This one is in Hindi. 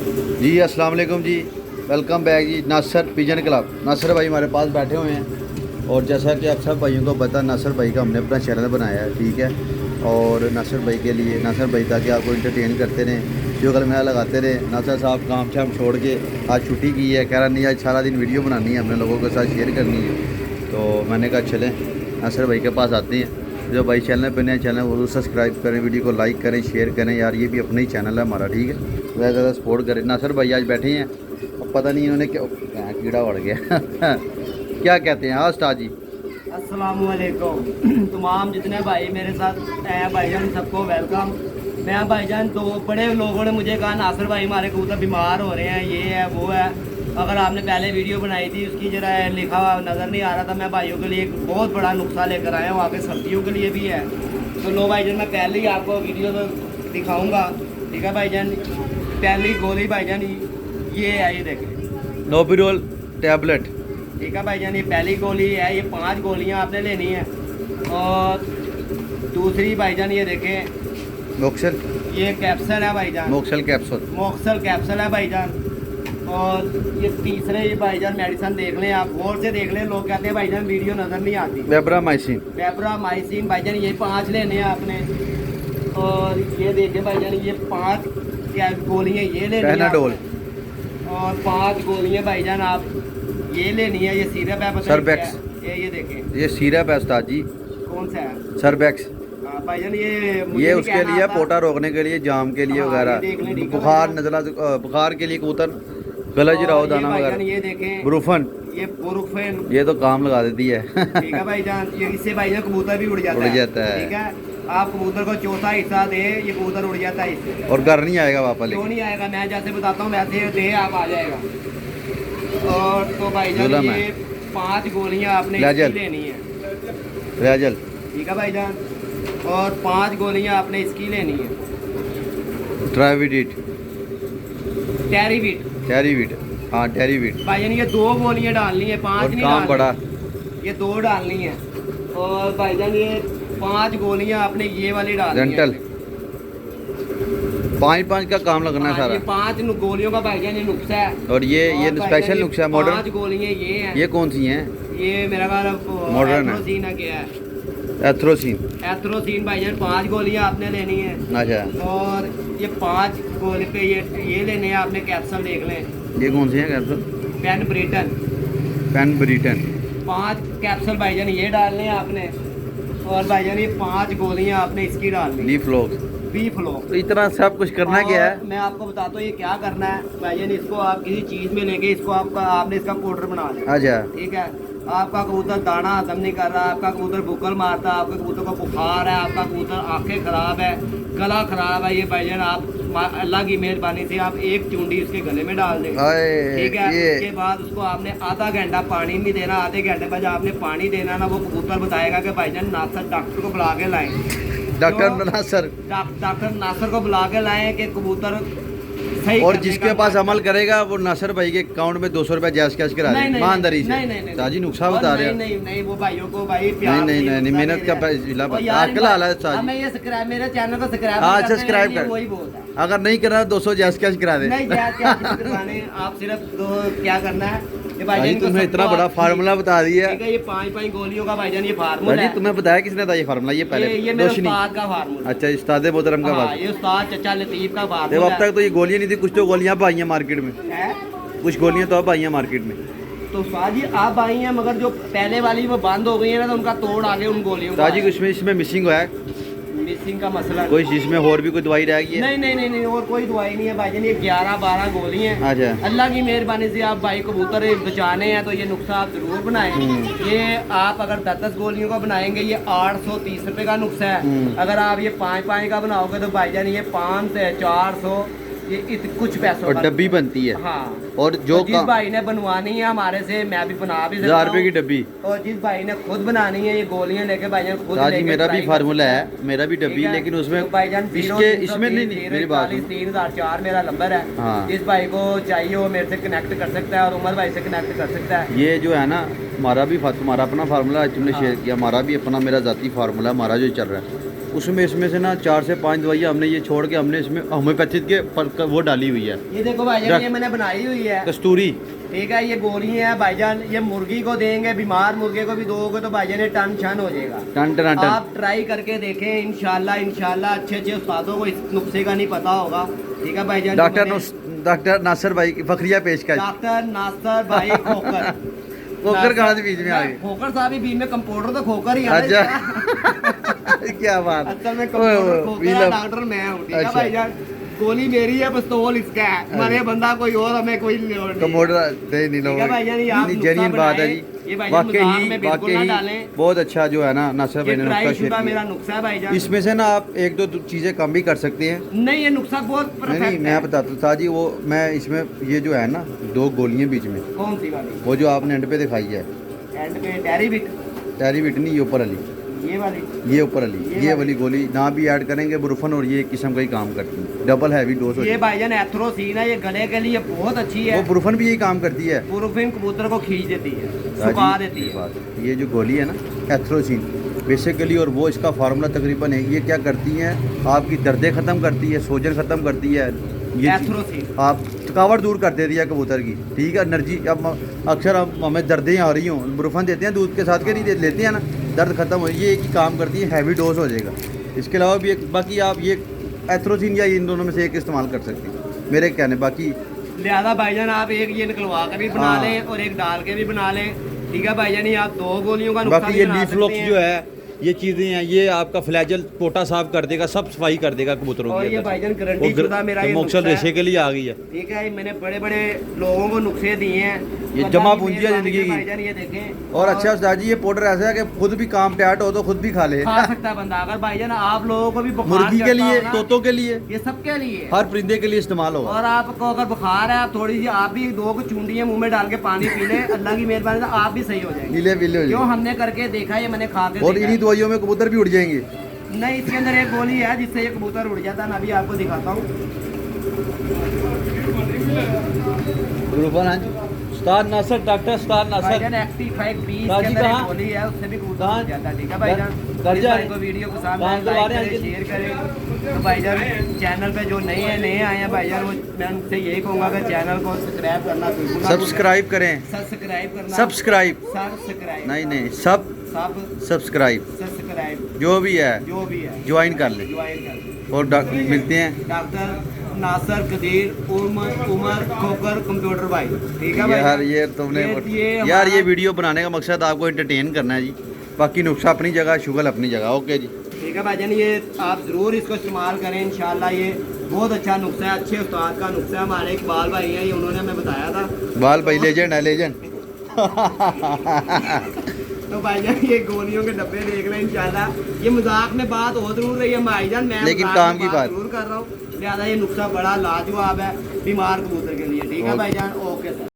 जी अस्सलाम वालेकुम जी, वेलकम बैक जी। नासर पिजन क्लब, नासर भाई हमारे पास बैठे हुए हैं। और जैसा कि आप सब भाइयों को पता, नासर भाई का हमने अपना चैनल बनाया है, ठीक है। और नासर भाई के लिए, नासर भाई ताकि आपको इंटरटेन करते रहें, शुगर मेला लगाते रहें। नासर साहब काम शाम छोड़ के आज छुट्टी की है, कह रहा नहीं आज सारा दिन वीडियो बनानी है, हमने लोगों के साथ शेयर करनी है। तो मैंने कहा चलें नासर भाई के पास आते हैं। जो भाई चैनल पर नए चैनल वो सब्सक्राइब करें, वीडियो को लाइक करें, शेयर करें यार, ये भी अपना ही चैनल है हमारा, ठीक है। ज़्यादा ज़्यादा सपोर्ट करें। नासर भाई आज बैठे हैं, अब पता नहीं इन्होंने क्या कीड़ा उड़ गया क्या कहते हैं। हाँ उस्ताद जी, अस्सलामुअलैकुम। तमाम जितने भाई मेरे साथ हैं भाईजान सबको वेलकम। मैं भाईजान तो बड़े लोगों ने मुझे कहा नासिर भाई हमारे कबूतर बीमार हो रहे हैं, ये है वो है। अगर आपने पहले वीडियो बनाई थी उसकी जरा लिखा हुआ नज़र नहीं आ रहा था। मैं भाइयों के लिए एक बहुत बड़ा नुस्खा लेकर आया हूँ, आगे सर्दियों के लिए भी है। तो लो भाईजान मैं पहले ही आपको वीडियो तो दिखाऊँगा, ठीक है भाईजान। पहली गोली भाईजान ये है, ये देखें, नोबिरोल टैबलेट, ठीक है भाईजान। ये पहली गोली है, ये 5 गोलियां आपने लेनी है। और दूसरी भाईजान ये देखें, मोक्सल, ये कैप्सूल है भाईजान, मोक्सल कैप्सूल, मोक्सल कैप्सूल है भाईजान। और ये तीसरे ये भाईजान मेडिसिन देख लें, आप गौर से देख लें। लोग कहते हैं भाईजान वीडियो नज़र नहीं आती। वेब्रामाइसिन, वेब्रामाइसिन भाईजान ये 5 लेने हैं आपने। और ये देखें भाईजान, ये 5 क्या गोलियाँ ये लेनी है पैनाडोल, और 5 गोलियाँ भाईजान आप ये लेनी है। ये सिरप है, पता सर्बेक्स, ये देखें, ये सिरप है उस्ताद जी, कौन सा है? सर्बेक्स। भाईजान मुझे ये नहीं उसके कहना लिए आता। पोटा रोकने के लिए, जाम के लिए हाँ, वगैरह, ये देख लें, ठीक है बुखार भाईजान। नजला, बुखार के लिए कबूतर गलज और रहो ये दाना भाईजान वगैरह, ये देखें, ब्रूफन, ये बुरुफेन, ये तो काम लगा देती है ठीक है भाईजान। ये इससे भाईजान कबूतर भी उड़ जाता है, ठीक है। आप कबूतर को चौथा हिस्सा दे, ये कबूतर उड़ जाता है इससे, और घर नहीं आएगा वापस। क्यों नहीं आएगा? मैं जैसे बताता हूँ वैसे दे, आप आ जाएगा। और तो भाईजान ये 5 गोलियाँ आपने इसकी लेनी है, रेजल, ठीक है भाईजान। और 5 गोलियाँ आपने इसकी लेनी है, ट्राविडिट, टेरीवीट, टेरीवीट, हाँ टेरीवीट। भाईजान ये 2 गोलियाँ डालनी है, 5 नहीं काम बड़ा, डालनी, ये 2 डालनी है। और भाईजान ये 5 गोलियाँ आपने ये वाली डालनी है। डेंटल 5 का काम लगना है सारा। ये 5 गोलियों का भाईजान ये नुस्खा है। और ये स्पेशल नुस्खा है, मॉडर्न। 5 गोलियाँ ये हैं। ये कौन सी हैं? ये मेरा ख्याल मॉडर्न है, एथ्रोसीन है, क्या है? एथ्रोसीन, एथ्रोसीन भाईजान 5 गोलियाँ आपने लेनी है। अच्छा। और ये 5 गोली पे ये लेने हैं आपने कैप्सूल, देख लें। ये कौन सी है capsule? Penbritin, Penbritin, 5 capsule भाईजान ये डालने हैं आपने। और भाईजान ये 5 गोलियां आपने इसकी डालनी है, लीफ लॉक। B flow. तो इतना सब कुछ करना क्या है? मैं आपको बताता हूँ ये क्या करना है भाईजान। इसको आप किसी चीज़ में लेके इसको आपने इसका पाउडर बना लिया, अच्छा। ठीक है। आपका कबूतर दाना हजम नहीं कर रहा, आपका कबूतर बुकल मारता है, आपके कबूतर को बुखार है, आपका कबूतर आंखें खराब है, गला खराब है, ये भाईजान आप अल्लाह की मेहरबानी से आप एक चुंडी उसके गले में डाल दें, ठीक है। उसके बाद उसको आपने आधा घंटा पानी नहीं देना। आधे घंटे बाद आपने पानी देना ना, वो कबूतर बताएगा कि भाईजान नासर डॉक्टर को बुला के लाएं, डॉक्टर नासर, डॉक्टर नासर को बुला के लाएं कि कबूतर सही। और जिसके पास अमल करेगा वो नासर भाई के अकाउंट में 200 रुपया जैस कैश करा दे, ईमानदारी से। साजी नुकसान बता रहे हैं। नहीं वो भाइयों को भाई प्यार नहीं मेहनत का अकल हाल है साजी। मैं ये सब्सक्राइब, मेरे चैनल को सब्सक्राइब, हाँ सब्सक्राइब कर, वही बोलता है। अगर नहीं करा 200 जैस कैश करा दे। नहीं करवाने, आप सिर्फ क्या करना है ये भाईजान, तुम्हें इतना बड़ा फार्मूला बता दिया। ठीक है, ये 5 गोलियों का भाईजान ये फार्मूला है। तुम्हें बताया किसने था ये फार्मूला? ये पहले ये मेरे उस्ताद का फार्मूला। अच्छा, उस्ताद मोहतरम का फार्मूला। ये उस्ताद चचा लतीफ का अब फार्मूला। तक तो ये गोलियां नहीं थी, कुछ तो गोलियां अब आई हैं मार्केट में, कुछ गोलियां तो अब आई हैं मार्केट में। तो साजी आप आई हैं, मगर जो पहले वाली वो बंद हो गई है ना, तो उनका तोड़ आगे उन गोलियों का। साजी इसमें मिसिंग हुआ है, मिसिंग का मसला कोई जिसमें और भी कोई दवाई रह गई है? नहीं और कोई दवाई नहीं है भाईजान। ये 11-12 गोली हैं। अच्छा। अल्लाह की मेहरबानी से आप भाई कबूतर बचाने हैं तो ये नुस्खा आप जरूर बनाएं। ये आप अगर 10 गोलियों का बनाएंगे ये 830 रुपये का नुस्खा है। अगर आप ये 5 का बनाओगे तो भाईजान ये 500 से 400 ये कुछ पैसों और डब्बी बनती है। हाँ। और जो तो जिस भाई ने बनवानी है हमारे से, मैं भी बना भी सकता हूं। 1000 रुपए की डब्बी। और जिस भाई ने खुद बनानी है ये गोलियां लेके भाईजान खुद लेके, मेरा भी फार्मूला है, मेरा भी डब्बी, लेकिन उसमें तो भाईजान इसमें नहीं, मेरी बात 3004 मेरा नंबर है। हाँ। जिस भाई को चाहिए वो मेरे से कनेक्ट कर सकता है और उमर भाई से कनेक्ट कर सकता है। ये जो है ना हमारा भी तुम्हारा अपना फार्मूला तुमने शेयर किया, हमारा भी अपना, मेरा जाती फार्मूला हमारा जो चल रहा है उसमें इसमें से ना 4 से 5 दवाइयाँ हमने ये छोड़ के हमने इसमें होम्योपैथिक के वो डाली हुई है। ये देखो भाईजान ये मैंने बनाई हुई है कस्तूरी, ठीक है। ये गोली है भाईजान, ये मुर्गी को देंगे, बीमार मुर्गे को भी दोगे तो भाईजान ये टन छन हो जाएगा। टन टन टन। आप ट्राई करके देखें, इंशाल्लाह अच्छे अच्छे उस्तादों को इस नुस्खे का नहीं पता होगा, ठीक है भाईजान। डॉक्टर नासिर भाई की फखरिया पेशकश। डॉक्टर नासिर भाई खोकर खोकर कहाँ से बीच में आ गए? खोकर साहब ही बीच में, कंपाउंडर तो खोकर ही है। अच्छा क्या बात। असल में कंपाउंडर खोकर, डॉक्टर मैं हूँ, ठीक है भाईजान। गोली मेरी है, पिस्तौल इसका है, मरे बंदा कोई और, हमें कोई कमोडर नहीं लोग। जेन्युइन बात है जी, वाकई बहुत अच्छा जो है ना नासिर भाई ने नुस्खा शेयर किया। मेरा नुस्खा है भाईजान। इसमें से ना आप एक दो चीजें कम भी कर सकते हैं। नहीं ये नुस्खा बहुत परफेक्ट है। नहीं मैं बताता था जी, वो मैं इसमें ये जो है ना 2 गोलियां बीच में, कौन सी वाली? वो जो आपने एंड पे दिखाई है, एंड पे डेरिवेट, डेरिवेट नहीं, ये ऊपर वाली, ये वाली, ये ऊपर वाली, ये वाली गोली ना भी ऐड करेंगे बुरुफन, और ये एक किस्म का ही काम करती है, डबल हैवी डोज। ये भाईजान एथ्रोसीन है, ये गले के लिए बहुत अच्छी है। वो बुरुफन भी यही काम करती है, बुरुफिन कबूतर को खींच देती है, सुखा देती है। ये जो गोली है ना एथ्रोसीन बेसिकली, और वो इसका फार्मूला तकरीबन है, ये क्या करती है, आपकी दर्दें ख़त्म करती है, सोजन ख़त्म करती है, ये एथ्रोसीन आप थकावट दूर कर देती है कबूतर की, ठीक है। एनर्जी अब अक्सर अब हमें दर्दें आ रही हों, बुरुफन देते हैं दूध के साथ के नहीं लेते हैं ना, दर्द खत्म हो, ये एक ही काम करती है, हैवी डोज हो जाएगा। इसके अलावा भी एक बाकी आप ये एथ्रोसीन या इन दोनों में से एक इस्तेमाल कर सकते हैं मेरे कहने। बाकी लिहाजा भाईजान आप एक ये निकलवा कर भी बना लें और एक डाल के भी बना लें, ठीक है भाईजान। ये आप 2 गोलियों का नुस्खा बाकी ये लीफलॉक्स जो है, ये चीज़ें हैं, ये आपका फ्लैजल पोटा साफ कर देगा, सब सफाई कर देगा कबूतरों की। और ये भाईजान गारंटी शुदा मेरा ये मोक्सल रेशे के लिए आ गई है, ठीक है। मैंने बड़े बड़े लोगों को नुस्खे दिए हैं, ये जमा पूंजी है जिंदगी की भाईजान। ये देखें, और अच्छा उस्ताद जी ये पाउडर ऐसा है कि खुद भी काम टाइट हो तो खुद भी खा ले, खा सकता है बंदा। अगर भाईजान आप लोगों को भी बुखार मुर्गी के लिए, तोतों के लिए, ये सबके लिए, हर परिंदे के लिए इस्तेमाल होगा। और आपको अगर बुखार है, आप थोड़ी सी आप भी 2 चूंडियां मुंह में डाल के पानी पी लें, अल्लाह की मेहरबानी से आप भी सही हो जाएंगे। नीले पीले हो क्यों, हमने करके देखा, ये मैंने खा के और इन्हीं दवाइयों में कबूतर भी उड़ जाएंगे। नहीं, इसके अंदर एक गोली है जिससे ये कबूतर उड़ जाता है, मैं अभी आपको दिखाता हूँ। उस्ताद नासिर, डॉक्टर उस्ताद नासिर भाईजान एक्टिफाइड 20 के अंदर एक गोली है, उससे भी कबूतर उड़ जाता है, ठीक है भाईजान। को वीडियो को सामने लाइक करें, शेयर करें। तो भाईजान चैनल पे जो नए आए हैं भाईजान, वो मैं उनसे यही कहूँगा कि चैनल को सब्सक्राइब करना, सब्सक्राइब करें, सब्सक्राइब करना, सब्सक्राइब नहीं सब सब्सक्राइब जो भी है ज्वाइन कर ले, और मिलते हैं डॉक्टर नासिर कदीर उमर खोकर कंप्यूटर भाई, ठीक है भाई। यार ये तुमने यार ये वीडियो बनाने का मकसद आपको एंटरटेन करना है जी, बाकी नुस्खा अपनी जगह, शुगर अपनी जगह। ओके जी, ठीक है भाईजान। ये आप ज़रूर इसको इस्तेमाल करें, इंशाल्लाह ये बहुत अच्छा नुस्खा है, अच्छे उस्ताद का नुस्खा है। हमारे इकबाल भाई हैं, ये उन्होंने हमें बताया था। बाल भाई लेजेंड है, लेजेंड। तो भाईजान ये गोलियों के डब्बे देख लें, इंशाल्लाह ये मजाक में बात हो जरूर रही है भाईजान, मैं लेकिन काम की बात जरूर कर रहा हूँ। लिहाजा ये नुस्खा बड़ा लाजवाब है बीमार कबूतर के लिए, ठीक है भाईजान। Okay sir.